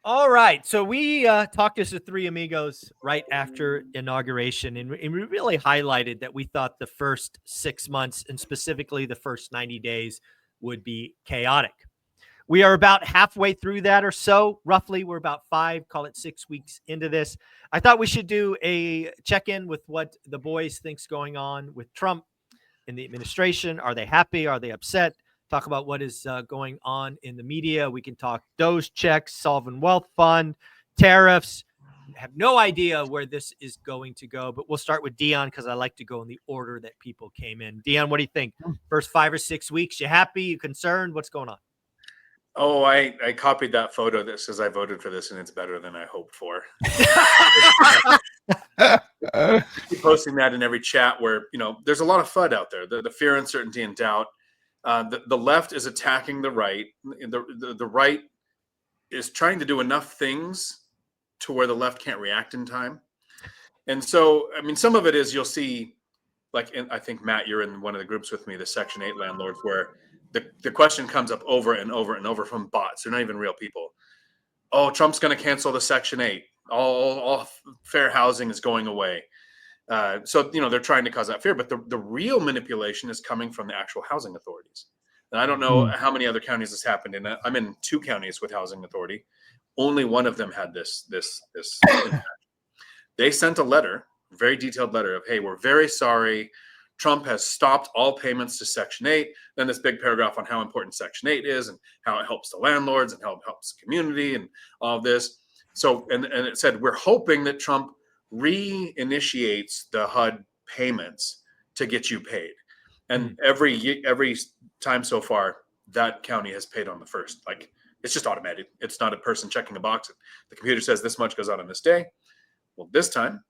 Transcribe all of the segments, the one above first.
All right. So we talked as the three amigos right after inauguration, and we really highlighted that we thought the first 6 months and specifically the first 90 days would be chaotic. We are about halfway through that or so, roughly. We're about 5, call it 6 weeks into this. I thought we should do a check in with what the boys think's going on with Trump in the administration. Are they happy? Are they upset? Talk about what is going on in the media. We can talk Doge checks, sovereign wealth fund, tariffs. Have no idea where this is going to go, but we'll start with Dion because I like to go in the order that people came in. Dion, what do you think? First 5 or 6 weeks, you happy? You concerned? What's going on? Oh, I copied that photo that says I voted for this and it's better than I hoped for. Keep posting that in every chat where, there's a lot of FUD out there, the fear, uncertainty, and doubt. The left is attacking the right. The right is trying to do enough things to where the left can't react in time. And so, some of it is you'll see, I think, Matt, you're in one of the groups with me, the Section 8 landlords, where the question comes up over and over and over from bots. They're not even real people. Oh, Trump's going to cancel the Section 8. All fair housing is going away. So they're trying to cause that fear. But the real manipulation is coming from the actual housing authorities. And I don't know how many other counties this happened in. I'm in 2 counties with housing authority. Only one of them had this impact. They sent a letter, very detailed letter of, hey, we're very sorry. Trump has stopped all payments to Section 8. Then this big paragraph on how important Section 8 is and how it helps the landlords and how it helps the community and all of this. So, and it said, we're hoping that Trump reinitiates the HUD payments to get you paid. And every time so far, that county has paid on the first. It's just automated. It's not a person checking a box. The computer says this much goes out on this day. Well, this time,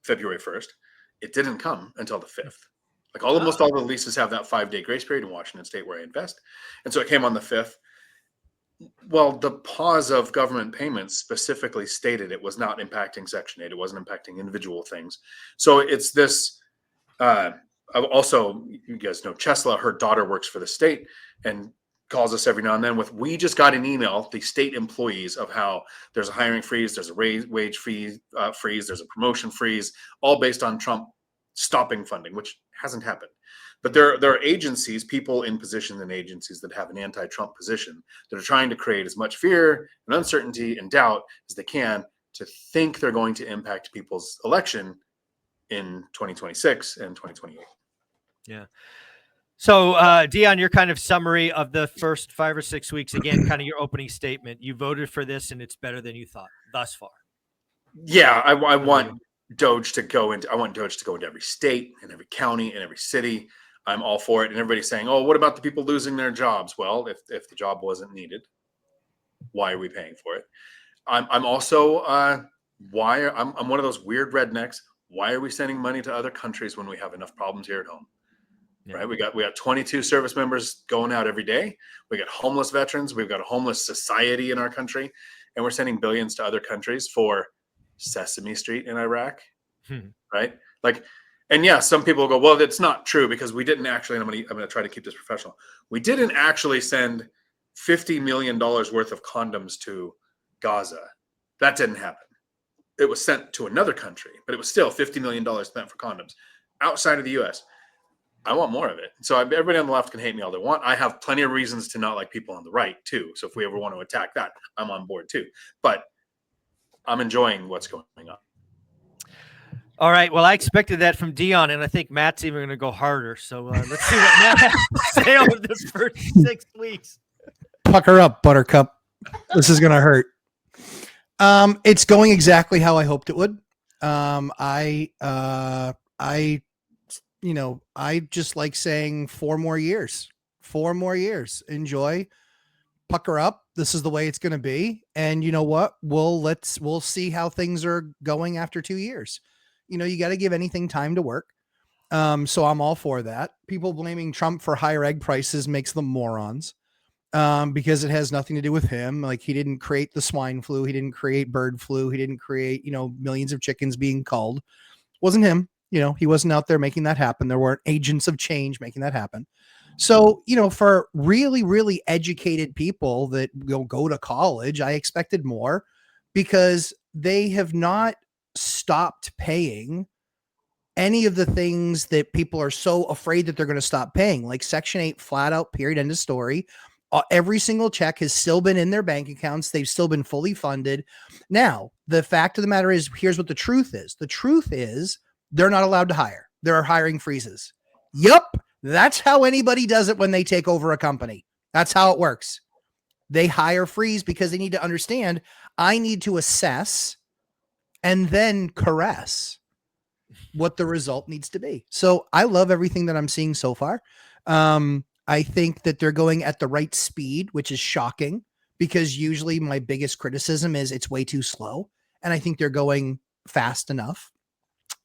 February 1st, it didn't come until the 5th. Almost all the leases have that 5-day grace period in Washington State where I invest. And so it came on the 5th. Well, the pause of government payments specifically stated it was not impacting Section 8. It wasn't impacting individual things. So it's this. Also, you guys know Chesla, her daughter works for the state and calls us every now and then with, we just got an email, the state employees, of how there's a hiring freeze, there's a wage freeze, there's a promotion freeze, all based on Trump stopping funding, which hasn't happened. But there are agencies, people in positions and agencies that have an anti-Trump position that are trying to create as much fear and uncertainty and doubt as they can to think they're going to impact people's election in 2026 and 2028. Yeah. So, Dion, your kind of summary of the first 5 or 6 weeks, again, kind of your opening statement. You voted for this, and it's better than you thought thus far. Yeah, I want Doge to go into. I want Doge to go into every state and every county and every city. I'm all for it. And everybody's saying, "Oh, what about the people losing their jobs?" Well, if the job wasn't needed, why are we paying for it? I'm also I'm one of those weird rednecks. Why are we sending money to other countries when we have enough problems here at home? Yeah. Right. We got 22 service members going out every day. We got homeless veterans. We've got a homeless society in our country, and we're sending billions to other countries for Sesame Street in Iraq. Right. And yeah, some people go, well, that's not true because we didn't actually, and I'm going to try to keep this professional. We didn't actually send $50 million worth of condoms to Gaza. That didn't happen. It was sent to another country, but it was still $50 million spent for condoms outside of the U.S. I want more of it. So everybody on the left can hate me all they want. I have plenty of reasons to not like people on the right too. So if we ever want to attack that, I'm on board too. But I'm enjoying what's going on. All right. Well, I expected that from Dion, and I think Matt's even going to go harder. So let's see what Matt has to say over the first 6 weeks. Pucker up, Buttercup. This is going to hurt. It's going exactly how I hoped it would. I just like saying 4 more years. 4 more years. Enjoy. Pucker up. This is the way it's going to be. And you know what? We'll see how things are going after 2 years. You got to give anything time to work. So I'm all for that. People blaming Trump for higher egg prices makes them morons. Because it has nothing to do with him. Like, he didn't create the swine flu. He didn't create bird flu. He didn't create, millions of chickens being culled. It wasn't him. He wasn't out there making that happen. There weren't agents of change making that happen. So, for really, really educated people that will go to college, I expected more because they have not stopped paying any of the things that people are so afraid that they're going to stop paying, like Section 8, flat out, period, end of story. Every single check has still been in their bank accounts. They've still been fully funded. Now, the fact of the matter is, here's what the truth is. The truth is they're not allowed to hire. There are hiring freezes. Yup. That's how anybody does it when they take over a company. That's how it works. They hire freeze because they need to understand I need to assess and then caress what the result needs to be. So I love everything that I'm seeing so far. I think that they're going at the right speed, which is shocking because usually my biggest criticism is it's way too slow. And I think they're going fast enough.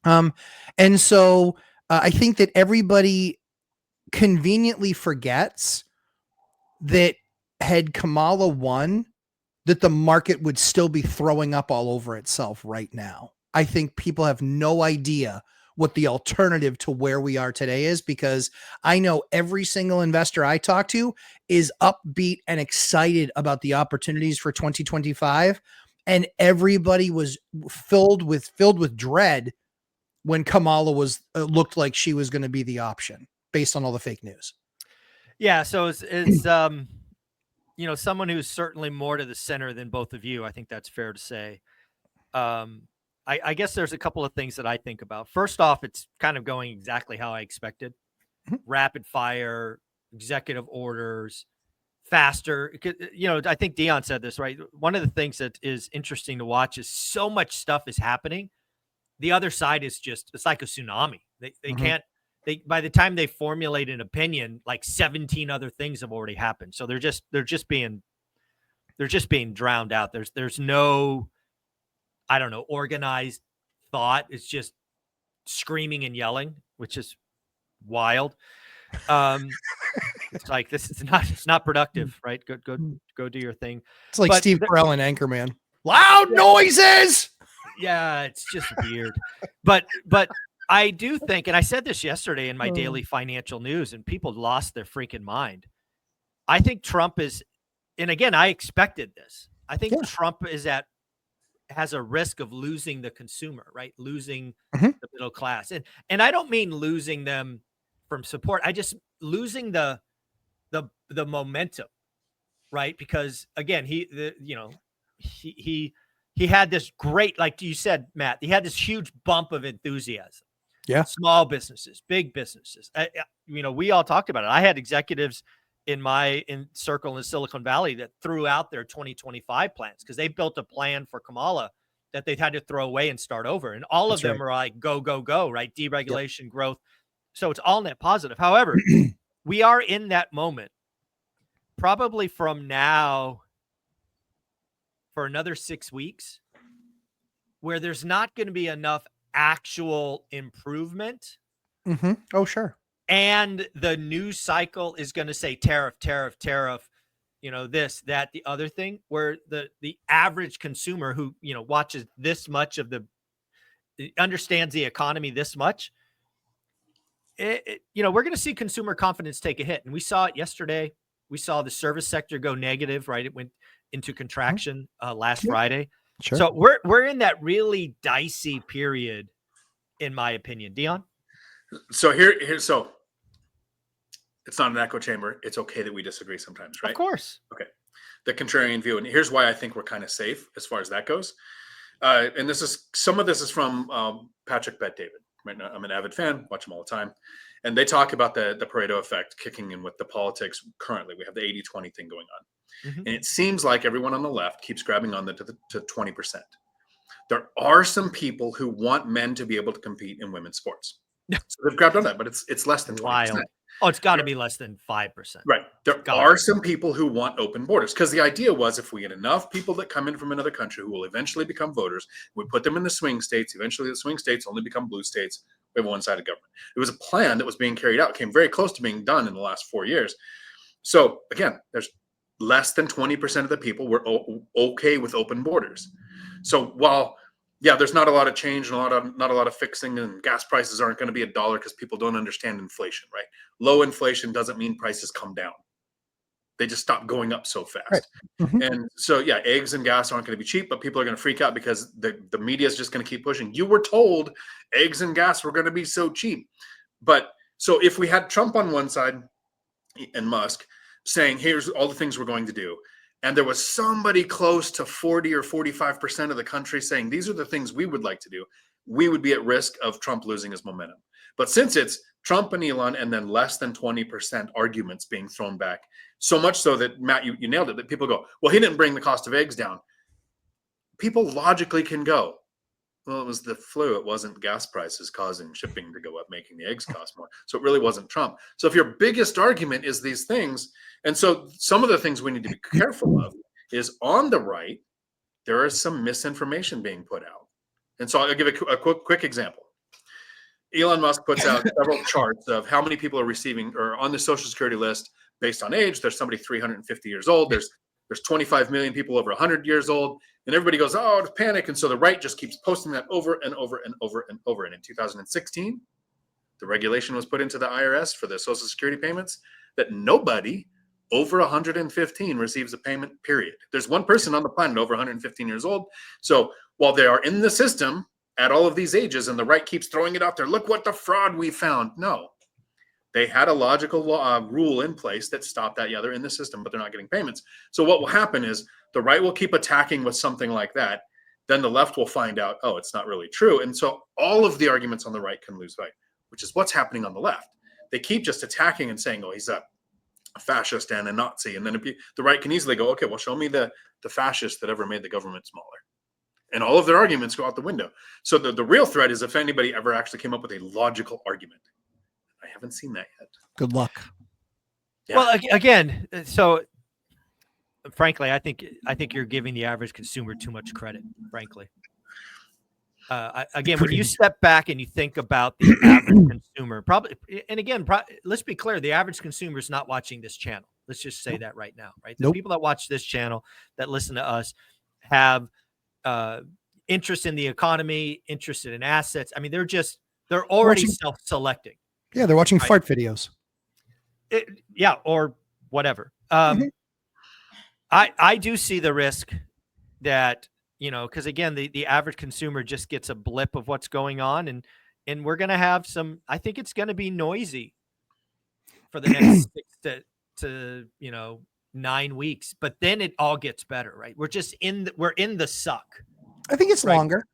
And so I think that everybody conveniently forgets that had Kamala won, that the market would still be throwing up all over itself right now. I think people have no idea what the alternative to where we are today is, because I know every single investor I talk to is upbeat and excited about the opportunities for 2025. And everybody was filled with dread when Kamala was looked like she was going to be the option based on all the fake news. Yeah. So it's someone who's certainly more to the center than both of you. I think that's fair to say. I guess there's a couple of things that I think about. First off, it's kind of going exactly how I expected. Rapid fire, executive orders, faster. I think Dion said this, right? One of the things that is interesting to watch is so much stuff is happening. The other side is it's like a tsunami. They can't, by the time they formulate an opinion, like 17 other things have already happened. So they're just being drowned out. There's no, I don't know, organized thought. It's just screaming and yelling, which is wild. It's like, it's not productive, right? Go do your thing. It's like Steve Carell and Anchorman. Loud noises. Yeah, it's just weird. But I do think, and I said this yesterday in my daily financial news, and people lost their freaking mind. I think Trump is, and again, I expected this. I think Trump has a risk of losing the consumer, right? Losing the middle class. And I don't mean losing them from support. I just losing the momentum, right? Because again, he had this great, like you said, Matt, he had this huge bump of enthusiasm. Yeah. Small businesses, big businesses. We all talked about it. I had executives in my circle in Silicon Valley that threw out their 2025 plans because they built a plan for Kamala that they'd had to throw away and start over. And all of them are like, go, go, go, right? Deregulation, growth. So it's all net positive. However, we are in that moment probably from now for another 6 weeks where there's not going to be enough actual improvement. Oh, sure. And the news cycle is going to say tariff, tariff, tariff, this, that, the other thing, where the average consumer who, watches this much of understands the economy this much, we're going to see consumer confidence take a hit. And we saw it yesterday. We saw the service sector go negative, right? It went into contraction last Friday. Sure. So we're in that really dicey period, in my opinion. Dion? So so it's not an echo chamber. It's okay that we disagree sometimes, right? Of course. Okay. The contrarian view. And here's why I think we're kind of safe as far as that goes. And some of this is from Patrick Bet-David. Right now, I'm an avid fan, watch him all the time. And they talk about the Pareto effect kicking in with the politics currently. We have the 80-20 thing going on. And it seems like everyone on the left keeps grabbing on to 20%. There are some people who want men to be able to compete in women's sports. So they've grabbed on that, but it's less than 20%. Wild. Oh, it's got to be less than 5%. Right. There are some people who want open borders because the idea was if we get enough people that come in from another country who will eventually become voters, we put them in the swing states. Eventually, the swing states only become blue states. We have a one-sided government. It was a plan that was being carried out, came very close to being done in the last 4 years. So again, there's less than 20% of the people were okay with open borders. So while yeah, there's not a lot of change and not a lot of fixing, and gas prices aren't going to be $1 because people don't understand inflation, right? Low inflation doesn't mean prices come down. They just stop going up so fast. Right. Mhm. And so, yeah, eggs and gas aren't going to be cheap, but people are going to freak out because the media is just going to keep pushing. You were told eggs and gas were going to be so cheap. But so if we had Trump on one side and Musk saying, here's all the things we're going to do, and there was somebody close to 40 or 45% of the country saying, these are the things we would like to do, we would be at risk of Trump losing his momentum. But since it's Trump and Elon and then less than 20% arguments being thrown back, so much so that, Matt, you nailed it, that people go, well, he didn't bring the cost of eggs down. People logically can go, well, it was the flu. It wasn't gas prices causing shipping to go up, making the eggs cost more. So it really wasn't Trump. So if your biggest argument is these things, and so some of the things we need to be careful of is on the right, there is some misinformation being put out. And so I'll give a quick example. Elon Musk puts out several charts of how many people are receiving or on the Social Security list based on age. There's somebody 350 years old. There's 25 million people over 100 years old. And everybody goes, oh, to panic. And so the right just keeps posting that over and over and over and over. And in 2016, the regulation was put into the IRS for the Social Security payments that nobody over 115 receives a payment, period. There's one person on the planet over 115 years old. So while they are in the system at all of these ages and the right keeps throwing it out there, look what the fraud we found. No, they had a logical rule in place that stopped that. Yeah, they're in the system, but they're not getting payments. So what will happen is the right will keep attacking with something like that. Then the left will find out, oh, it's not really true. And so all of the arguments on the right can lose weight, which is what's happening on the left. They keep just attacking and saying, oh, he's a fascist and a Nazi. And then the right can easily go, okay, well, show me the fascist that ever made the government smaller. And all of their arguments go out the window. So the real threat is if anybody ever actually came up with a logical argument. I haven't seen that yet. Good luck. Yeah. Well, again, so frankly, I think you're giving the average consumer too much credit, frankly. Again, when you step back and you think about the average consumer, probably, and again, let's be clear, the average consumer is not watching this channel. Let's just say that right now, right? The people that watch this channel, that listen to us, have interest in the economy, interested in assets. I mean, they're already self-selecting. Yeah, they're watching fart videos. Yeah, or whatever. I do see the risk that, because again, the average consumer just gets a blip of what's going on, and we're going to have I think it's going to be noisy for the next 6 to 9 weeks, but then it all gets better, right? We're just we're in the suck. I think it's longer.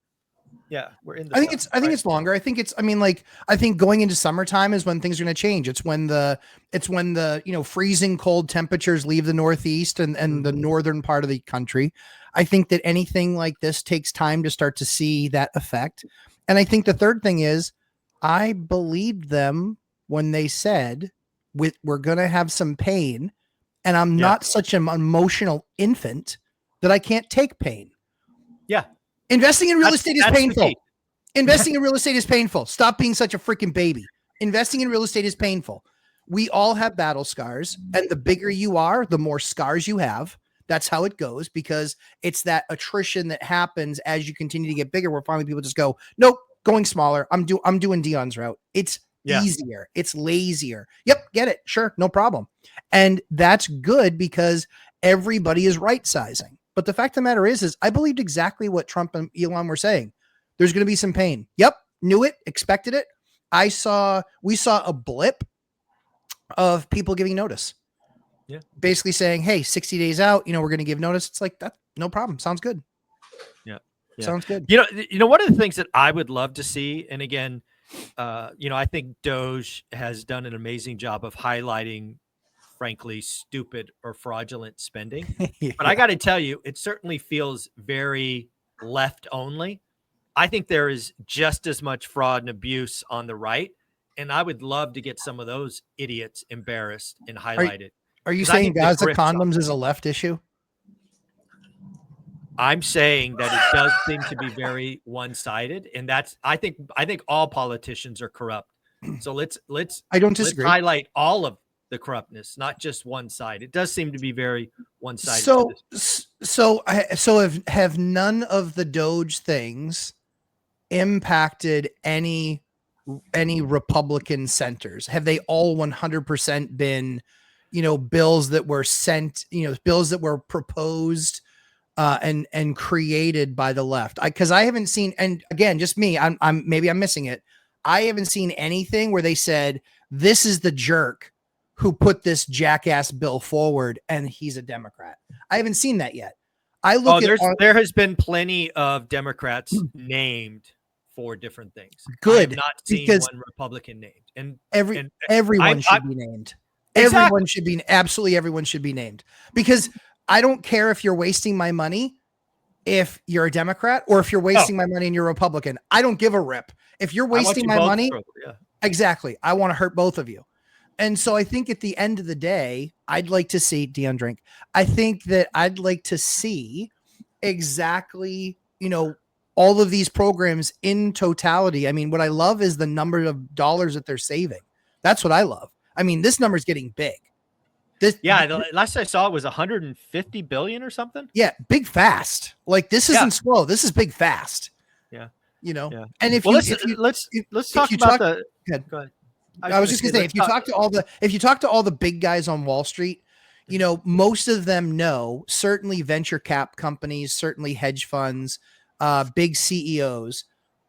Yeah, we're in the I think it's longer. I think I think going into summertime is when things are going to change. It's when the freezing cold temperatures leave the Northeast and the northern part of the country. I think that anything like this takes time to start to see that effect. And I think the third thing is I believed them when they said we're going to have some pain, and I'm not such an emotional infant that I can't take pain. Yeah. Investing in real estate is painful. Investing in real estate is painful. Stop being such a freaking baby. Investing in real estate is painful. We all have battle scars, and the bigger you are, the more scars you have. That's how it goes, because it's that attrition that happens as you continue to get bigger, where finally people just go, nope, going smaller. I'm doing Dion's route. It's easier. It's lazier. Yep. Get it. Sure. No problem. And that's good because everybody is right sizing. But the fact of the matter is I believed exactly what Trump and Elon were saying. There's going to be some pain. Yep. Knew it, expected it. We saw a blip of people giving notice. Yeah. Basically saying, hey, 60 days out, we're going to give notice. It's like, that, no problem. Sounds good. Yeah. Sounds good. One of the things that I would love to see, and again, I think Doge has done an amazing job of highlighting, frankly, stupid or fraudulent spending. But I got to tell you, it certainly feels very left only. I think there is just as much fraud and abuse on the right. And I would love to get some of those idiots embarrassed and highlighted. Are you saying Gaza condoms is a left issue? I'm saying that it does seem to be very one-sided. And I think all politicians are corrupt. So let's I don't disagree. Let's highlight all of the corruptness, not just one side. It does seem to be very one-sided. So have none of the Doge things impacted any Republican centers? Have they all 100% been, bills that were sent, bills that were proposed and created by the left? Because I haven't seen, and again, just me, maybe I'm missing it. I haven't seen anything where they said this is the jerk who put this jackass bill forward and he's a Democrat. I haven't seen that yet. There has been plenty of Democrats named for different things. Good. I have not seen one Republican named. And everyone should be named. Exactly. Everyone should be named, because I don't care if you're wasting my money if you're a Democrat or if you're wasting my money and you're a Republican. I don't give a rip. If you're wasting my money, exactly. I want to hurt both of you. And so I think at the end of the day, I'd like to see Dion drink. I think that I'd like to see exactly, all of these programs in totality. I mean, what I love is the number of dollars that they're saving. That's what I love. I mean, this number is getting big. The last I saw it was 150 billion or something. Yeah, big fast. Like, this isn't slow. This is big fast. Yeah, And if let's talk about the. Go ahead. I was just gonna say, if you talk to all the big guys on Wall Street, most of them know, certainly venture cap companies, certainly hedge funds, big CEOs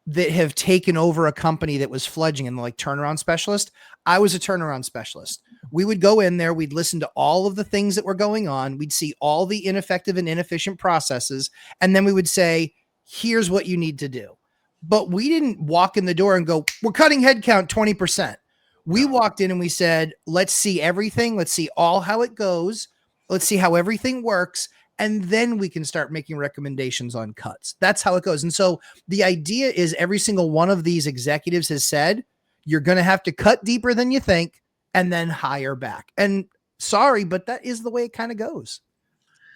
that have taken over a company that was fledgling and like turnaround specialist. I was a turnaround specialist. We would go in there, we'd listen to all of the things that were going on. We'd see all the ineffective and inefficient processes. And then we would say, here's what you need to do. But we didn't walk in the door and go, we're cutting headcount 20%. We walked in and we said, let's see everything. Let's see all how it goes. Let's see how everything works. And then we can start making recommendations on cuts. That's how it goes. And so the idea is every single one of these executives has said, you're going to have to cut deeper than you think and then hire back. And sorry, but that is the way it kind of goes.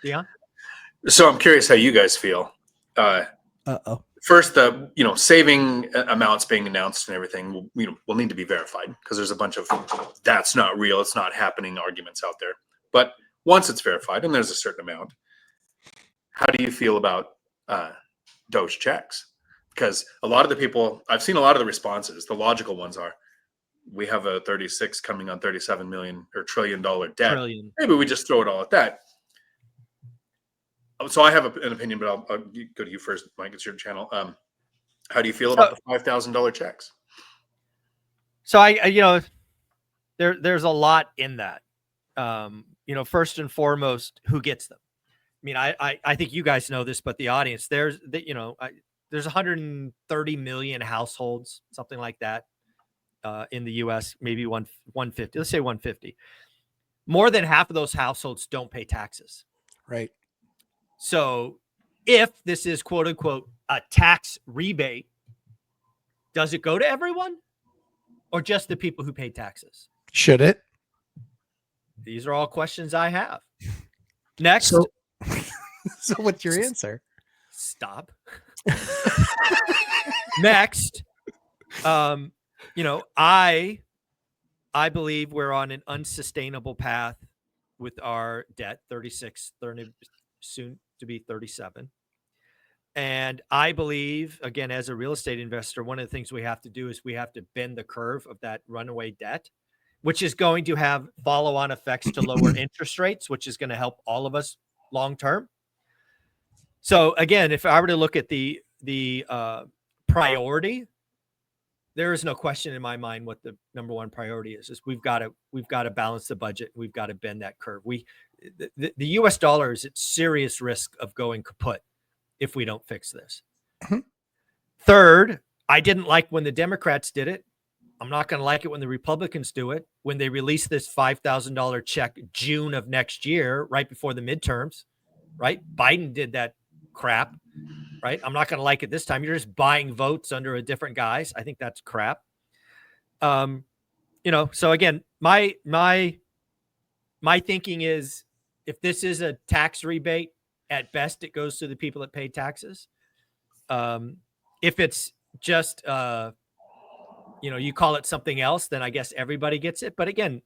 Yeah. So I'm curious how you guys feel. First, the saving amounts being announced and everything will need to be verified, because there's a bunch of that's not real, it's not happening arguments out there. But once it's verified and there's a certain amount, how do you feel about Doge checks? Because a lot of the people, I've seen a lot of the responses, the logical ones are, we have a 36 coming on 37 million or $1 trillion debt. Maybe we just throw it all at that. So I have an opinion, but I'll go to you first, Mike. It's your channel. How do you feel about the $5,000 checks? So there's a lot in that. First and foremost, who gets them? I mean, I think you guys know this, but the audience, there's 130 million households, something like that, in the U.S. Maybe 150. Let's say 150. More than half of those households don't pay taxes. Right. So if this is quote unquote a tax rebate, does it go to everyone or just the people who pay taxes? Should it? These are all questions I have. Next. So what's your answer? Stop. Next. I believe we're on an unsustainable path with our debt, 36, 30, soon to be 37. And I believe, again, as a real estate investor, one of the things we have to do is we have to bend the curve of that runaway debt, which is going to have follow-on effects to lower interest rates, which is going to help all of us long term. So again, if I were to look at the priority, there is no question in my mind what the number one priority is we've got to balance the budget. We've got to bend that curve. The US dollar is at serious risk of going kaput if we don't fix this. Mm-hmm. Third, I didn't like when the Democrats did it. I'm not going to like it when the Republicans do it. When they release this $5,000 check June of next year, right before the midterms, right? Biden did that crap, right? I'm not going to like it this time. You're just buying votes under a different guise. I think that's crap. So again, my thinking is, if this is a tax rebate, at best it goes to the people that pay taxes. If it's just, you call it something else, then I guess everybody gets it. But again,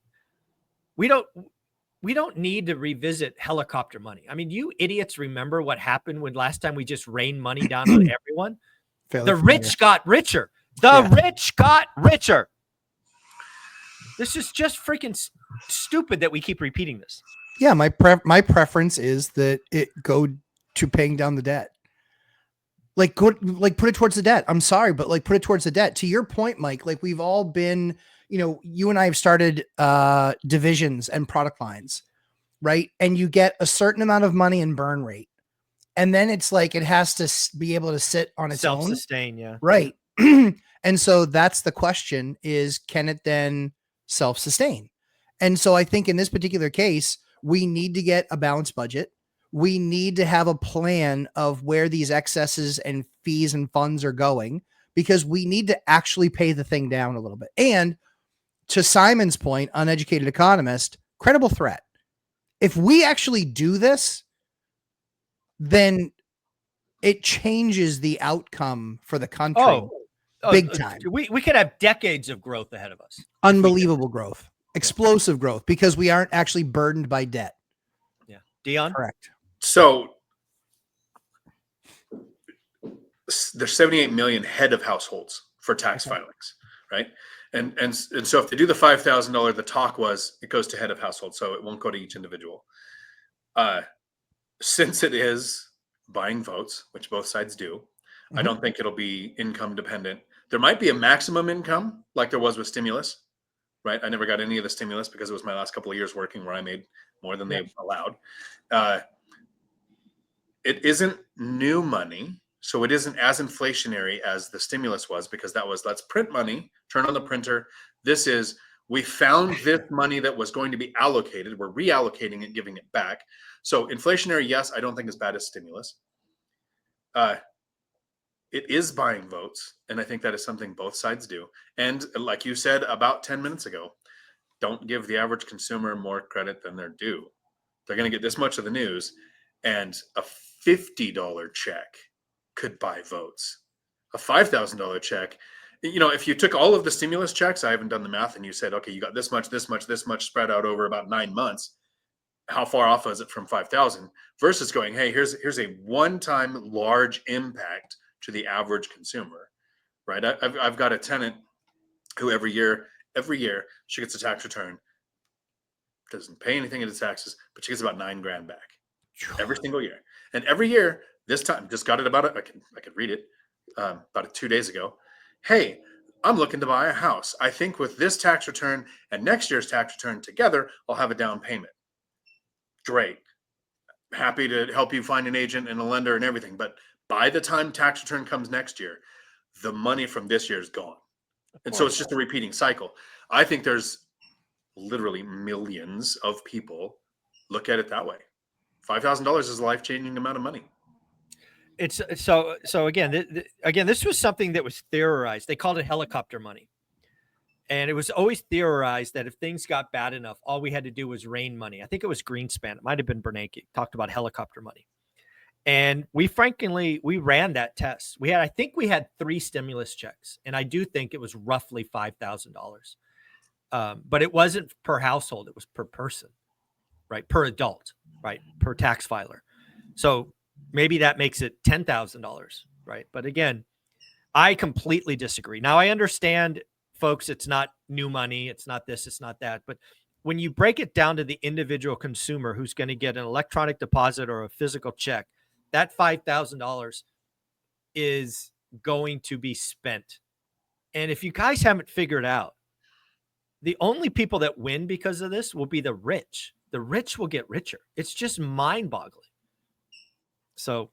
we don't need to revisit helicopter money. I mean, you idiots remember what happened when last time we just rained money down on everyone? The rich got richer. The rich got richer. This is just freaking stupid that we keep repeating this. Yeah, my preference is that it go to paying down the debt. Like put it towards the debt. I'm sorry, but like put it towards the debt. To your point, Mike, like we've all been, you and I have started divisions and product lines, right? And you get a certain amount of money in burn rate. And then it's like it has to be able to sit on its own. Self-sustain, yeah. Right. And so that's the question is, can it then self-sustain? And so I think in this particular case, we need to get a balanced budget. We need to have a plan of where these excesses and fees and funds are going, because we need to actually pay the thing down a little bit. And to Simon's point, uneducated economist, credible threat. If we actually do this, then it changes the outcome for the country big time. We could have decades of growth ahead of us. Unbelievable growth, explosive growth, because we aren't actually burdened by debt. Yeah. Dion? Correct. So there's 78 million head of households for tax filings, right? And so if they do the $5,000, the talk was it goes to head of household, so it won't go to each individual. Since it is buying votes, which both sides do, I don't think it'll be income dependent. There might be a maximum income like there was with stimulus, right? I never got any of the stimulus because it was my last couple of years working where I made more than they allowed. It isn't new money, so it isn't as inflationary as the stimulus was, because that was, let's print money, turn on the printer. This is, we found this money that was going to be allocated. We're reallocating it, giving it back. So inflationary, yes, I don't think as bad as stimulus. It is buying votes, and I think that is something both sides do. And like you said about 10 minutes ago, don't give the average consumer more credit than they're due. They're going to get this much of the news, and a $50 check could buy votes. A $5,000 check, if you took all of the stimulus checks, I haven't done the math, and you said, okay, you got this much spread out over about 9 months. How far off is it from 5,000 versus going, hey, here's a one-time large impact to the average consumer, right? I've got a tenant who every year she gets a tax return, doesn't pay anything into taxes, but she gets about $9,000 back every single year. And every year, this time, just got it about it. I could read it about 2 days ago. Hey, I'm looking to buy a house. I think with this tax return and next year's tax return together, I'll have a down payment. Great. Happy to help you find an agent and a lender and everything. But by the time tax return comes next year, the money from this year is gone. And so it's just a repeating cycle. I think there's literally millions of people look at it that way. $5,000 is a life-changing amount of money. It's so again, this was something that was theorized. They called it helicopter money. And it was always theorized that if things got bad enough, all we had to do was rain money. I think it was Greenspan. It might have been Bernanke talked about helicopter money. And we ran that test. I think we had 3 stimulus checks. And I do think it was roughly $5,000. But it wasn't per household. It was per person, right? Per adult, right? Per tax filer. So maybe that makes it $10,000, right? But again, I completely disagree. Now I understand, folks, it's not new money. It's not this, it's not that. But when you break it down to the individual consumer who's going to get an electronic deposit or a physical check, that $5,000 is going to be spent. And if you guys haven't figured out, the only people that win because of this will be the rich. The rich will get richer. It's just mind-boggling. So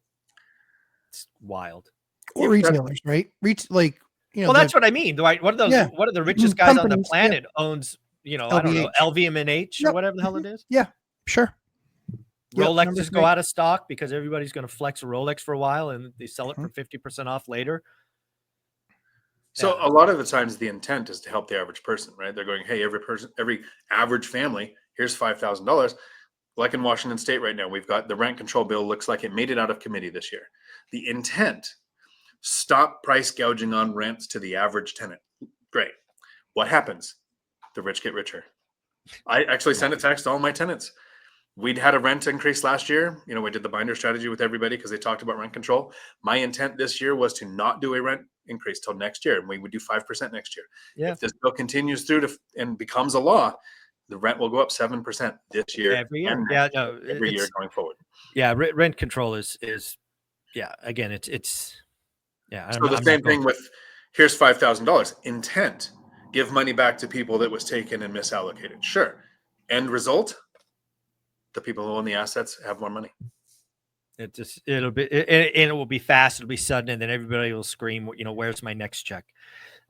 it's wild. Or retailers, right? Well, that's what I mean, right? What are those? What are the richest guys on the planet owns? I don't know, LVMH or whatever the hell it is. Yeah, sure. Rolex just go out of stock because everybody's going to flex a Rolex for a while and they sell it for 50% off later. So a lot of the times the intent is to help the average person, right? They're going, hey, every average family, here's $5,000. Like in Washington State right now, we've got the rent control bill. Looks like it made it out of committee this year. The intent, stop price gouging on rents to the average tenant. Great. What happens? The rich get richer. I actually sent a text to all my tenants. We'd had a rent increase last year. We did the binder strategy with everybody because they talked about rent control. My intent this year was to not do a rent increase till next year, and we would do 5% next year. Yeah. If this bill continues through and becomes a law, the rent will go up 7% this year Every year. and Yeah, next no, year, every year going forward. Yeah, rent control is yeah. Again, it's yeah. So the same thing with here's $5,000 intent. Give money back to people that was taken and misallocated. Sure. End result, the people who own the assets have more money. It will be fast. It'll be sudden, and then everybody will scream, where's my next check?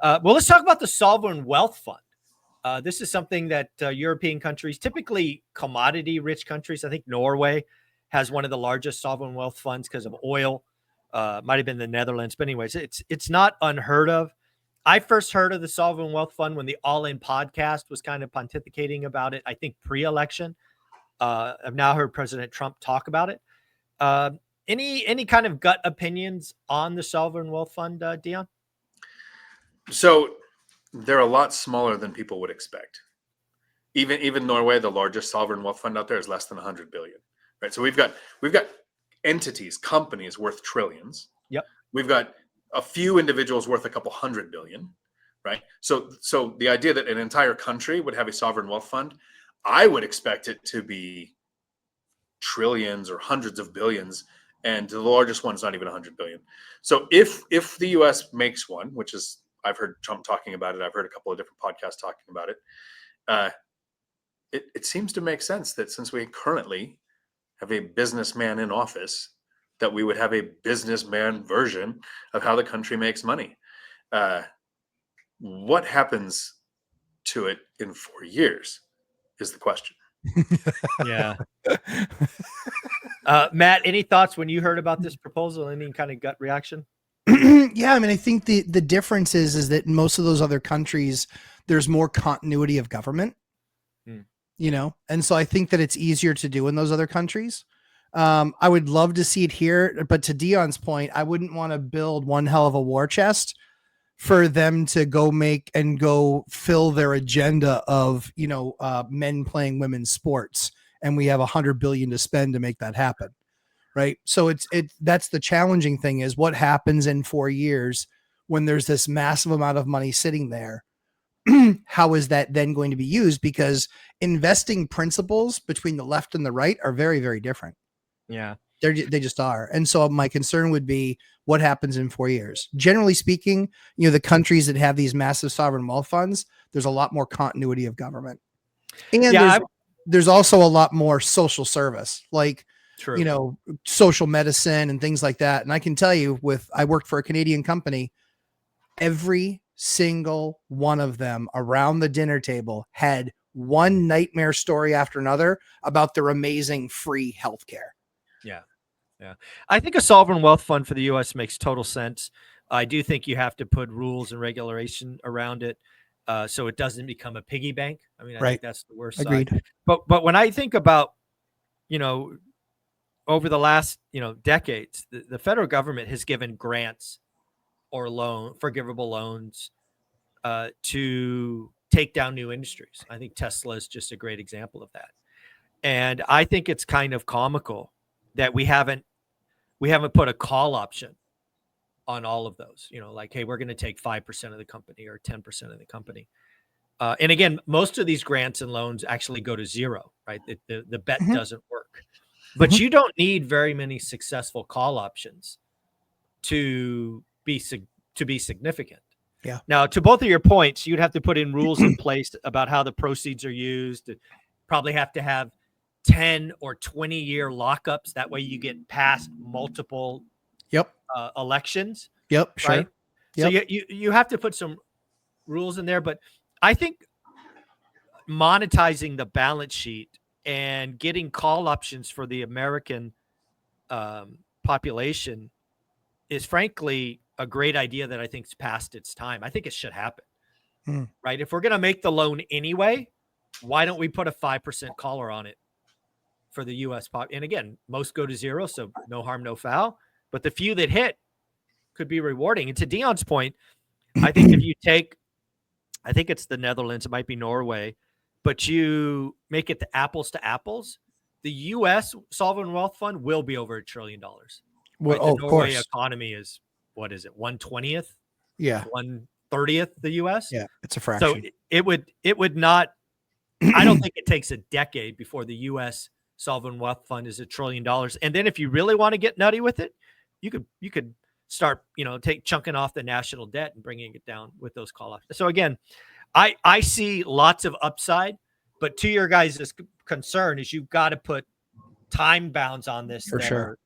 Well, let's talk about the sovereign wealth fund. This is something that European countries, typically commodity-rich countries, I think Norway has one of the largest sovereign wealth funds because of oil. Might have been the Netherlands, but anyways, it's not unheard of. I first heard of the sovereign wealth fund when the All In podcast was kind of pontificating about it. I think pre-election. I've now heard President Trump talk about it. Any kind of gut opinions on the sovereign wealth fund, Dion? So they're a lot smaller than people would expect. Even Norway, the largest sovereign wealth fund out there, is less than 100 billion. Right. So we've got entities, companies worth trillions. Yep. We've got a few individuals worth a couple hundred billion. Right. So the idea that an entire country would have a sovereign wealth fund, I would expect it to be trillions or hundreds of billions, and the largest one is not even 100 billion. So if the US makes one, which is, I've heard Trump talking about it, I've heard a couple of different podcasts talking about it, it seems to make sense that since we currently have a businessman in office, that we would have a businessman version of how the country makes money. What happens to it in 4 years is the question. Yeah. Matt, any thoughts when you heard about this proposal? Any kind of gut reaction? Yeah, I mean, I think the difference is that in most of those other countries, there's more continuity of government, and so I think that it's easier to do in those other countries. I would love to see it here, but to Dion's point, I wouldn't want to build one hell of a war chest for them to go fill their agenda of, men playing women's sports. And we have 100 billion to spend to make that happen. Right. So that's the challenging thing is what happens in 4 years when there's this massive amount of money sitting there. How is that then going to be used? Because investing principles between the left and the right are very, very different. Yeah. They just are. And so my concern would be what happens in 4 years. Generally speaking, the countries that have these massive sovereign wealth funds, there's a lot more continuity of government. And there's also a lot more social service, like, true, social medicine and things like that. And I can tell you I worked for a Canadian company, every single one of them around the dinner table had one nightmare story after another about their amazing free healthcare. Yeah. Yeah. I think a sovereign wealth fund for the U.S. makes total sense. I do think you have to put rules and regulation around it so it doesn't become a piggy bank. I mean, I think that's the worst Agreed. side. But when I think about, over the last, decades, the federal government has given grants or forgivable loans to take down new industries. I think Tesla is just a great example of that. And I think it's kind of comical that we haven't put a call option on all of those, like, hey, we're going to take 5% of the company or 10% of the company. And again, most of these grants and loans actually go to zero, right? The bet doesn't work, but you don't need very many successful call options to be significant. Yeah. Now, to both of your points, you'd have to put in rules in place about how the proceeds are used. Probably have to have 10 or 20-year lockups. That way you get past multiple elections. Yep. Sure. Right? Yep. So you have to put some rules in there. But I think monetizing the balance sheet and getting call options for the American population is frankly a great idea that I think is past its time. I think it should happen. Right? If we're going to make the loan anyway, why don't we put a 5% collar on it for the U.S. pop? And again, most go to zero, so no harm, no foul. But the few that hit could be rewarding. And to Dion's point, I think if you take, I think it's the Netherlands, it might be Norway. but you make it to apples, the U.S. sovereign wealth fund will be over $1 trillion. Well, Right? oh, The of Norway course. economy is, what is it, 1/20th, Yeah. 1/30th the U.S. Yeah. It's a So fraction. it would not. I don't think it takes a decade before the U.S. sovereign wealth fund is $1 trillion. And then if you really want to get nutty with it, you could start, chunking off the national debt and bringing it down with those call offs. So again, I see lots of upside, but to your guys' concern is you've got to put time bounds on this For that sure. are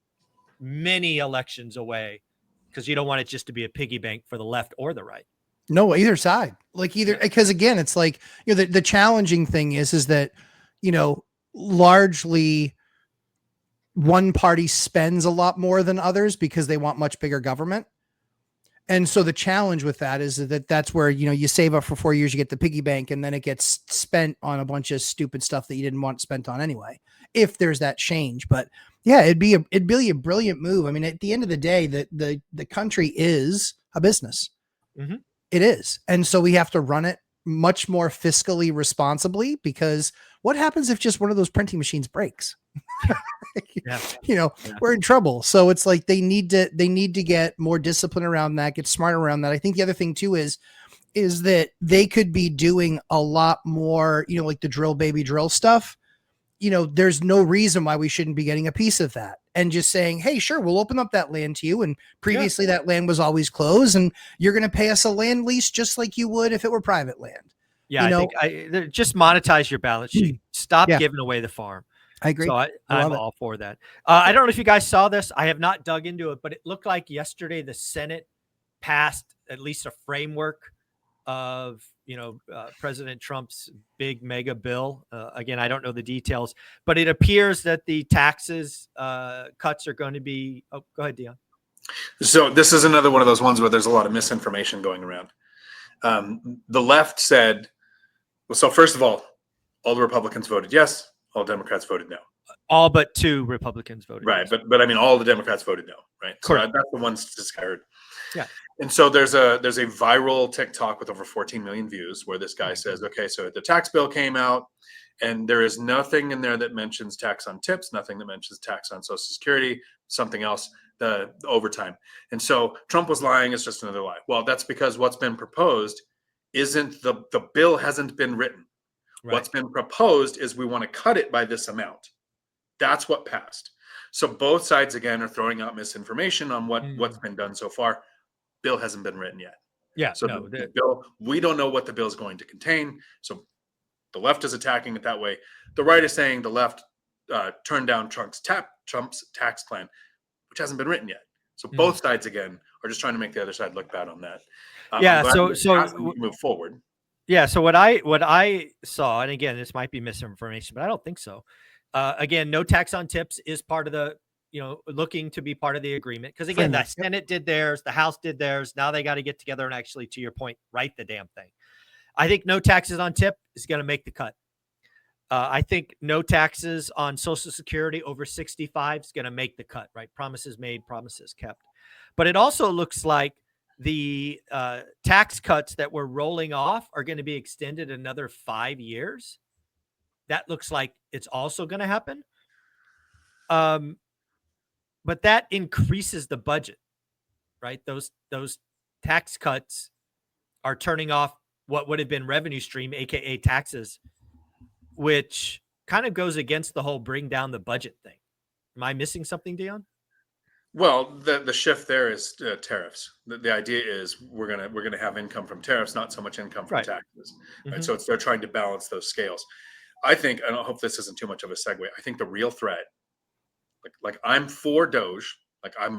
many elections away, because you don't want it just to be a piggy bank for the left or the right. No, either side. Like either, because again, it's like, the challenging thing is that, largely one party spends a lot more than others because they want much bigger government. And so the challenge with that is that's where, you save up for 4 years, you get the piggy bank, and then it gets spent on a bunch of stupid stuff that you didn't want spent on anyway, if there's that change. But yeah, it'd be a brilliant move. I mean, at the end of the day, the country is a business. Mm-hmm. It is. And so we have to run it much more fiscally responsibly, because what happens if just one of those printing machines breaks? We're in trouble. So it's like they need to get more discipline around that, get smarter around that. I think the other thing too is that they could be doing a lot more, like the drill baby drill stuff. There's no reason why we shouldn't be getting a piece of that, and just saying, hey, sure, we'll open up that land to you. And previously that land was always closed, and you're going to pay us a land lease just like you would if it were private land. Yeah. I think just monetize your balance sheet. Stop giving away the farm. I agree. So I'm all for that. I don't know if you guys saw this. I have not dug into it, but it looked like yesterday the Senate passed at least a framework of, President Trump's big mega bill. Again, I don't know the details, but it appears that the taxes cuts are going to be. Oh, go ahead, Dion. So this is another one of those ones where there's a lot of misinformation going around. The left said, well, so first of all the Republicans voted yes, all Democrats voted no. All but 2 Republicans voted right, yes. but I mean, all the Democrats voted no, right? Correct. So that's the one statistic I heard. Yeah. And so there's a viral TikTok with over 14 million views where this guy says, okay, so the tax bill came out and there is nothing in there that mentions tax on tips, nothing that mentions tax on Social Security, something else, the overtime. And so Trump was lying. It's just another lie. Well, that's because what's been proposed isn't the bill hasn't been written. Right. What's been proposed is we want to cut it by this amount. That's what passed. So both sides, again, are throwing out misinformation on what's been done so far. Bill hasn't been written yet. Yeah. So the bill, we don't know what the bill is going to contain. So the left is attacking it that way. The right is saying the left turned down Trump's tax plan, which hasn't been written yet. So both sides, again, are just trying to make the other side look bad on that. So move forward. Yeah. So what I saw, and again, this might be misinformation, but I don't think so. Again, no tax on tips is part of the, looking to be part of the agreement. Because again, the Senate did theirs, the House did theirs. Now they got to get together and actually, to your point, write the damn thing. I think no taxes on tip is going to make the cut. I think no taxes on Social Security over 65 is going to make the cut, right? Promises made, promises kept. But it also looks like the tax cuts that we're rolling off are going to be extended another 5 years. That looks like it's also going to happen. But that increases the budget, right? Those tax cuts are turning off what would have been revenue stream, aka taxes, which kind of goes against the whole bring down the budget thing. Am I missing something, Dion? Well, the shift there is tariffs. The idea is we're gonna have income from tariffs, not so much income from taxes. Right. So they're trying to balance those scales. I think, and I hope this isn't too much of a segue, I think the real threat, like I'm for Doge, I've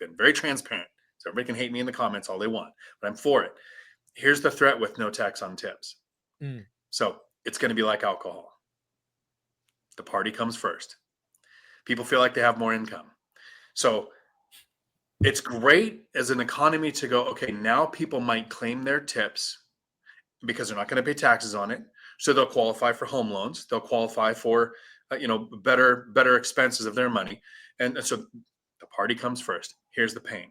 been very transparent. So everybody can hate me in the comments all they want, but I'm for it. Here's the threat with no tax on tips. So it's going to be like alcohol. The party comes first. People feel like they have more income. So it's great as an economy to go, okay, now people might claim their tips because they're not going to pay taxes on it. So they'll qualify for home loans. They'll qualify for, better expenses of their money. And so the party comes first. Here's the pain.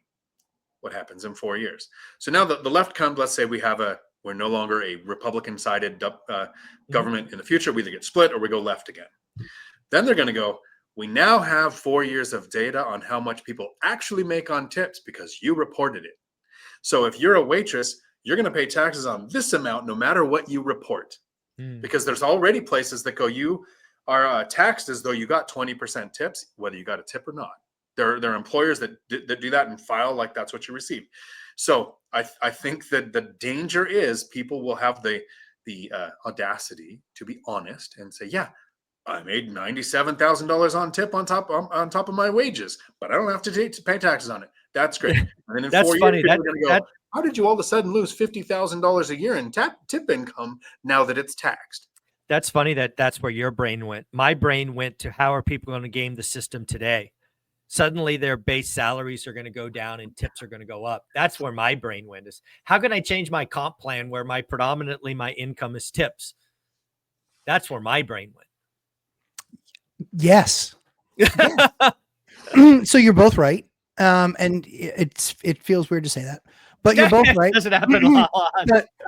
What happens in 4 years? So now the left comes, let's say we have a We're no longer a Republican-sided government in the future. We either get split or we go left again. Then they're going to go, we now have 4 years of data on how much people actually make on tips because you reported it. So if you're a waitress, you're going to pay taxes on this amount no matter what you report. Because there's already places that go, you are taxed as though you got 20% tips, whether you got a tip or not. There are employers that do that and file like that's what you receive. So I think that the danger is people will have the audacity to be honest and say, yeah, I made $97,000 on tip on top of my wages, but I don't have to pay taxes on it. That's great. And then in That's 4 funny. years, people are going to go, how did you all of a sudden lose $50,000 a year in tip income now that it's taxed? That's funny that's where your brain went. My brain went to how are people going to game the system today? Suddenly their base salaries are going to go down and tips are going to go up. That's where my brain went, is how can I change my comp plan where predominantly my income is tips? That's where my brain went. Yes. So you're both right. And it feels weird to say that, but you're both right. Doesn't happen a lot.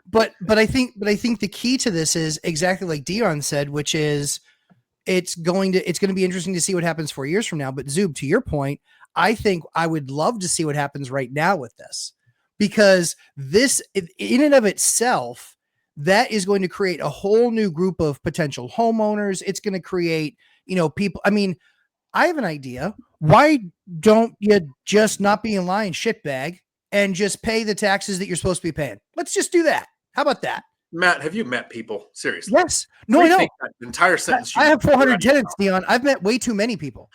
But I think the key to this is exactly like Dion said, which is it's going to be interesting to see what happens 4 years from now. But Zub, to your point, I think I would love to see what happens right now with this, because this in and of itself, that is going to create a whole new group of potential homeowners. It's going to create, people. I mean, I have an idea. Why don't you just not be in line, shitbag, and just pay the taxes that you're supposed to be paying? Let's just do that. How about that? Matt, have you met people? Seriously. Yes. No, I know. That entire sentence. I have 400 tenants, Dion. I've met way too many people.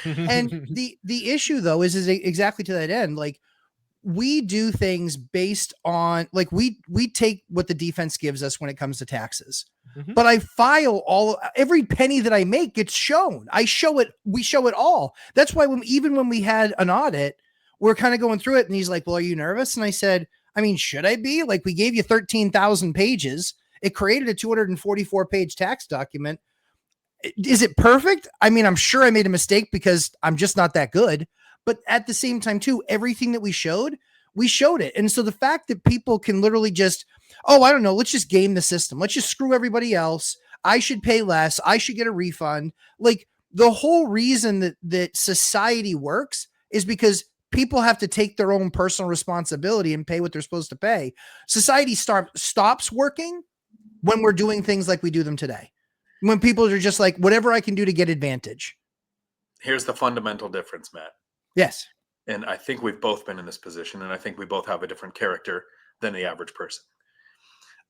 And the issue, though, is exactly to that end. Like, we do things based on, like, we take what the defense gives us when it comes to taxes. But I file every penny that I make gets shown. We show it all. That's why even when we had an audit, we're kind of going through it, and he's like, well, are you nervous? And I said, I mean, should I be? Like, we gave you 13,000 pages. It created a 244 page tax document. Is it perfect? I mean, I'm sure I made a mistake because I'm just not that good. But at the same time, too, everything that we showed it. And so the fact that people can literally just, oh, I don't know, let's just game the system. Let's just screw everybody else. I should pay less. I should get a refund. Like, the whole reason that society works is because people have to take their own personal responsibility and pay what they're supposed to pay. Society stops working when we're doing things like we do them today. When people are just like, whatever I can do to get advantage. Here's the fundamental difference, Matt. Yes. And I think we've both been in this position, and I think we both have a different character than the average person.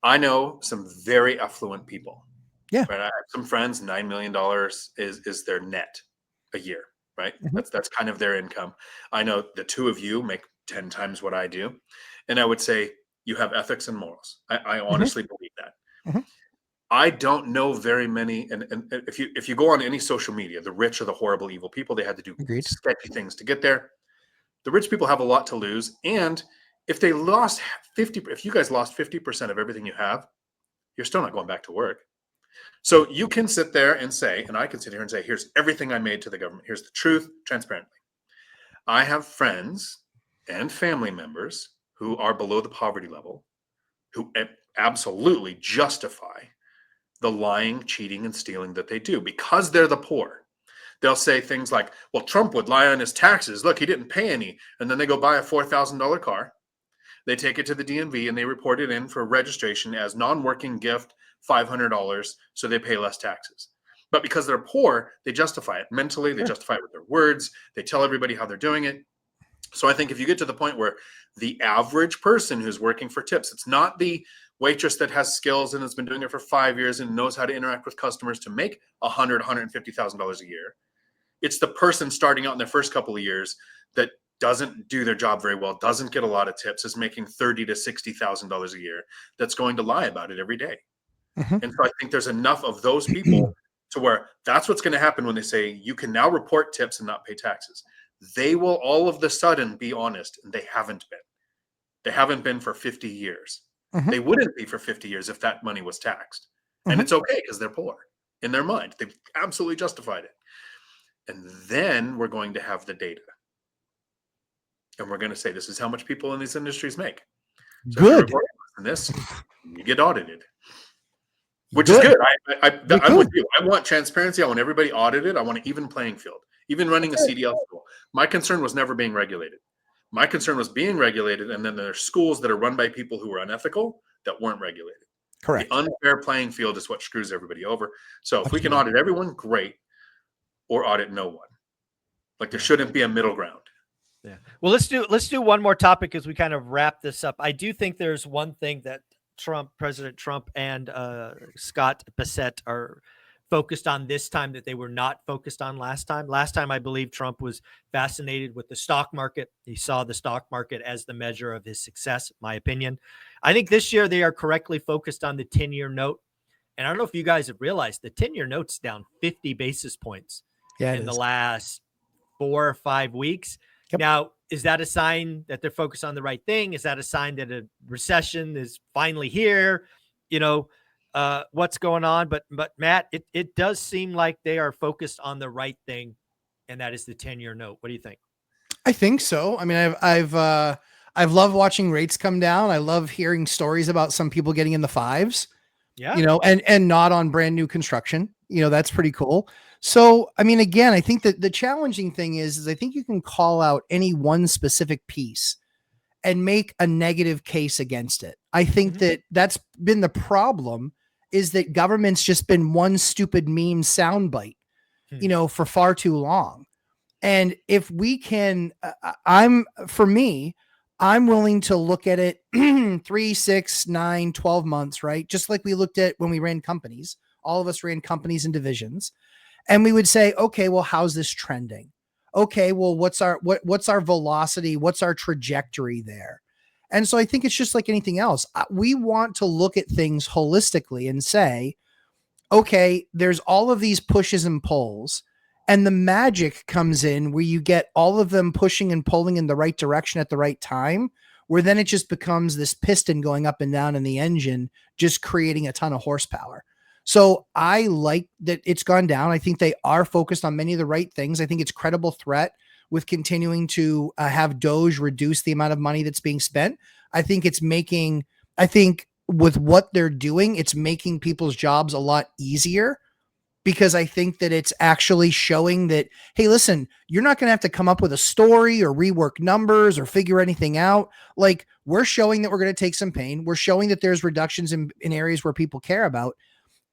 I know some very affluent people. Yeah. Right? I have some friends, $9 million is their net a year, right? Mm-hmm. That's kind of their income. I know the two of you make 10 times what I do. And I would say you have ethics and morals. I honestly believe that. Mm-hmm. I don't know very many. And if you go on any social media, the rich are the horrible, evil people. They had to do sketchy things to get there. The rich people have a lot to lose. And if they lost if you guys lost 50% of everything you have, you're still not going back to work. So you can sit there and say, and I can sit here and say, here's everything I made to the government. Here's the truth, transparently. I have friends and family members who are below the poverty level, who absolutely justify the lying, cheating, and stealing that they do because they're the poor. They'll say things like, well, Trump would lie on his taxes. Look, he didn't pay any. And then they go buy a $4,000 car. They take it to the DMV and they report it in for registration as non-working gift, $500, so they pay less taxes. But because they're poor, they justify it mentally. They justify it with their words. They tell everybody how they're doing it. So I think if you get to the point where the average person who's working for tips, it's not the waitress that has skills and has been doing it for 5 years and knows how to interact with customers to make $150,000 a year. It's the person starting out in their first couple of years that doesn't do their job very well, doesn't get a lot of tips, is making $30,000 to $60,000 a year, that's going to lie about it every day. Mm-hmm. And so I think there's enough of those people to where that's what's going to happen when they say you can now report tips and not pay taxes. They will all of the sudden be honest, and they haven't been. They haven't been for 50 years. Mm-hmm. They wouldn't be for 50 years if that money was taxed. Mm-hmm. And it's okay because they're poor in their mind. They've absolutely justified it. And then we're going to have the data. And we're going to say, this is how much people in these industries make. So good. This, you get audited, which is good. I'm with you. I want transparency. I want everybody audited. I want an even playing field. Even running a CDL school, my concern was never being regulated. My concern was being regulated, and then there are schools that are run by people who are unethical that weren't regulated. Correct. The unfair playing field is what screws everybody over. So if we can audit everyone, great, or audit no one. Like there shouldn't be a middle ground. Yeah. Well, let's do one more topic as we kind of wrap this up. I do think there's one thing that President Trump and Scott Bassett are focused on this time that they were not focused on last time. Last time, I believe Trump was fascinated with the stock market. He saw the stock market as the measure of his success, my opinion. I think this year they are correctly focused on the 10-year note. And I don't know if you guys have realized the 10-year note's down 50 basis points in the last 4 or 5 weeks. Yep. Now, is that a sign that they're focused on the right thing? Is that a sign that a recession is finally here? You know, what's going on? But Matt, it does seem like they are focused on the right thing, and that is the 10-year note. What do you think? I think so. I mean, I've loved watching rates come down. I love hearing stories about some people getting in the 5s. Yeah. You know, and not on brand new construction. You know, that's pretty cool. So, I mean, again, I think that the challenging thing is I think you can call out any one specific piece and make a negative case against it. I think that that's been the problem, is that government's just been one stupid meme soundbite, you know, for far too long. And if we can, I'm willing to look at it 3, 6, 9, 12 months, right? Just like we looked at when we ran companies. All of us ran companies and divisions. And we would say, okay, well, how's this trending? Okay, well, what's our velocity? What's our trajectory there? And so I think it's just like anything else. We want to look at things holistically and say, okay, there's all of these pushes and pulls, and the magic comes in where you get all of them pushing and pulling in the right direction at the right time, where then it just becomes this piston going up and down in the engine, just creating a ton of horsepower. So I like that it's gone down. I think they are focused on many of the right things. I think it's credible threat with continuing to have Doge reduce the amount of money that's being spent. I think with what they're doing, it's making people's jobs a lot easier, because I think that it's actually showing that, hey, listen, you're not going to have to come up with a story or rework numbers or figure anything out. Like, we're showing that we're going to take some pain. We're showing that there's reductions in areas where people care about.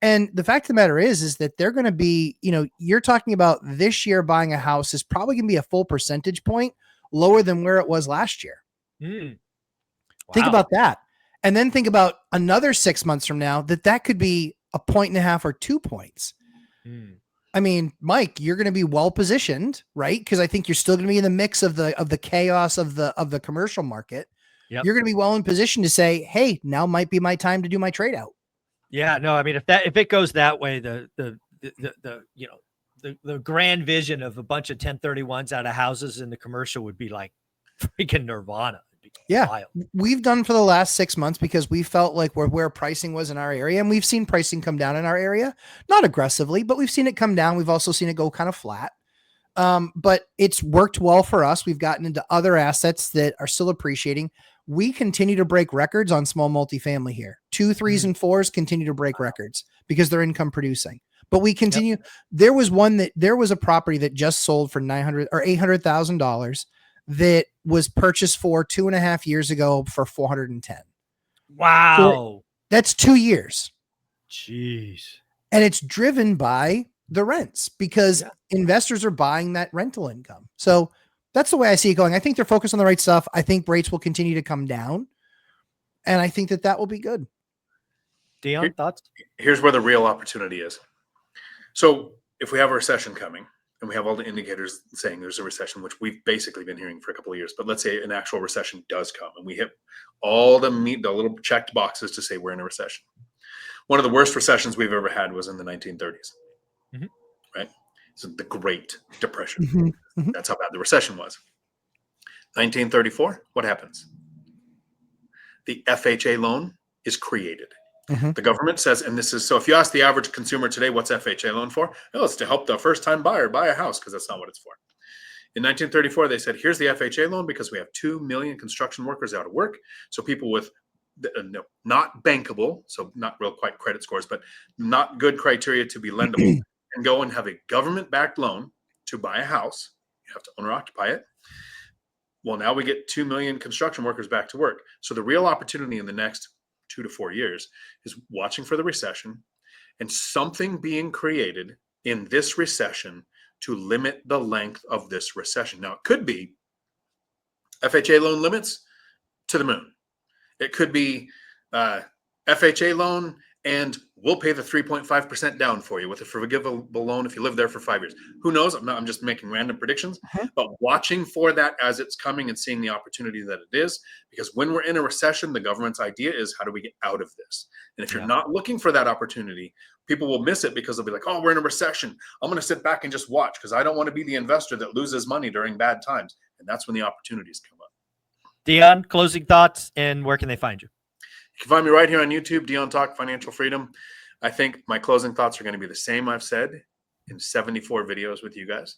And the fact of the matter is that they're going to be, you know, you're talking about this year buying a house is probably going to be a full percentage point lower than where it was last year. Wow. Think about that. And then think about another 6 months from now that could be 1.5 or 2 points. I mean, Mike, you're going to be well positioned, right? Because I think you're still going to be in the mix of the chaos of the commercial market. Yep. You're going to be well in position to say, hey, now might be my time to do my trade out. Yeah, no, I mean, if it goes that way, the you know, the grand vision of a bunch of 1031s out of houses in the commercial would be like freaking nirvana. Yeah, wild. We've done for the last 6 months because we felt like where pricing was in our area, and we've seen pricing come down in our area, not aggressively, but we've seen it come down. We've also seen it go kind of flat. But it's worked well for us. We've gotten into other assets that are still appreciating. We continue to break records on small multifamily here. 2, 3s, and 4s continue to break records because they're income producing. But we continue. Yep. There was a property that just sold for $900,000 or $800,000 that was purchased for 2.5 years ago for $410,000. Wow. So that's 2 years. Jeez. And it's driven by the rents because investors are buying that rental income. So that's the way I see it going. I think they're focused on the right stuff. I think rates will continue to come down, and I think that will be good. Dion, thoughts? Here's where the real opportunity is. So if we have a recession coming, and we have all the indicators saying there's a recession, which we've basically been hearing for a couple of years, but let's say an actual recession does come, and we hit all the little checked boxes to say we're in a recession. One of the worst recessions we've ever had was in the 1930s, right? So the Great Depression. That's how bad the recession was. 1934, what happens? The FHA loan is created. The government says, and this is, so if you ask the average consumer today, what's FHA loan for? Oh, it's to help the first-time buyer buy a house, because that's not what it's for. In 1934, they said, here's the FHA loan because we have 2 million construction workers out of work. So people with no, not bankable, so not real quite credit scores, but not good criteria to be lendable, and go and have a government-backed loan to buy a house. You have to owner occupy it. Well, now we get 2 million construction workers back to work. So the real opportunity in the next 2 to 4 years is watching for the recession and something being created in this recession to limit the length of this recession. Now, it could be FHA loan limits to the moon. It could be FHA loan, and we'll pay the 3.5% down for you with a forgivable loan if you live there for 5 years. Who knows? I'm just making random predictions, but watching for that as it's coming and seeing the opportunity that it is, because when we're in a recession, the government's idea is, how do we get out of this? And if you're not looking for that opportunity, people will miss it because they'll be like, oh, we're in a recession. I'm going to sit back and just watch because I don't want to be the investor that loses money during bad times. And that's when the opportunities come up. Dion, closing thoughts, and where can they find you? You can find me right here on YouTube, Dion Talk Financial Freedom. I think my closing thoughts are going to be the same I've said in 74 videos with you guys.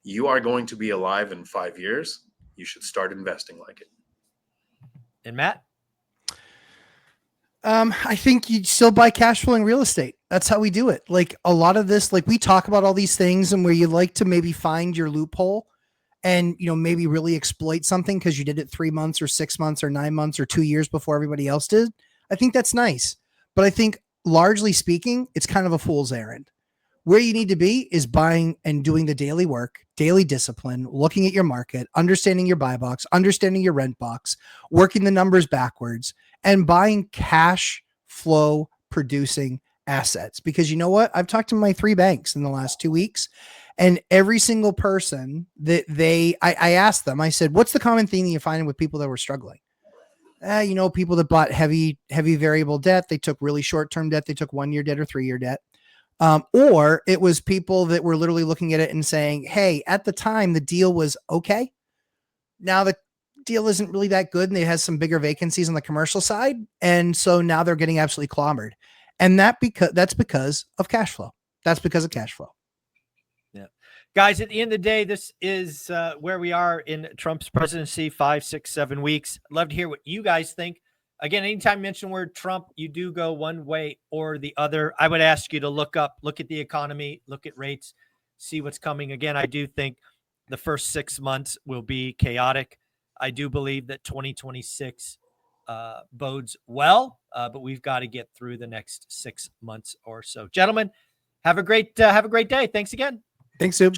You are going to be alive in 5 years. You should start investing like it. And Matt? I think you still buy cash flowing real estate. That's how we do it. Like a lot of this, like we talk about all these things and where you like to maybe find your loophole and, you know, maybe really exploit something because you did it 3 months or 6 months or 9 months or 2 years before everybody else did. I think that's nice. But I think largely speaking, it's kind of a fool's errand. Where you need to be is buying and doing the daily work, daily discipline, looking at your market, understanding your buy box, understanding your rent box, working the numbers backwards, and buying cash flow producing assets. Because you know what? I've talked to my 3 banks in the last 2 weeks, and every single person that I asked them, I said, what's the common theme that you're finding with people that were struggling? You know, people that bought heavy variable debt. They took really short-term debt. They took 1-year debt or 3-year debt. Or it was people that were literally looking at it and saying, hey, at the time the deal was okay. Now the deal isn't really that good. And it has some bigger vacancies on the commercial side. And so now they're getting absolutely clobbered. And that's because of cash flow. That's because of cash flow. Yeah. Guys, at the end of the day, this is where we are in Trump's presidency, 5, 6, 7 weeks. I'd love to hear what you guys think. Again, anytime you mention the word Trump, you do go one way or the other. I would ask you to look at the economy, look at rates, see what's coming. Again, I do think the first 6 months will be chaotic. I do believe that 2026 bodes well, but we've got to get through the next 6 months or so. Gentlemen, have a great day. Thanks again. Thanks, Sub.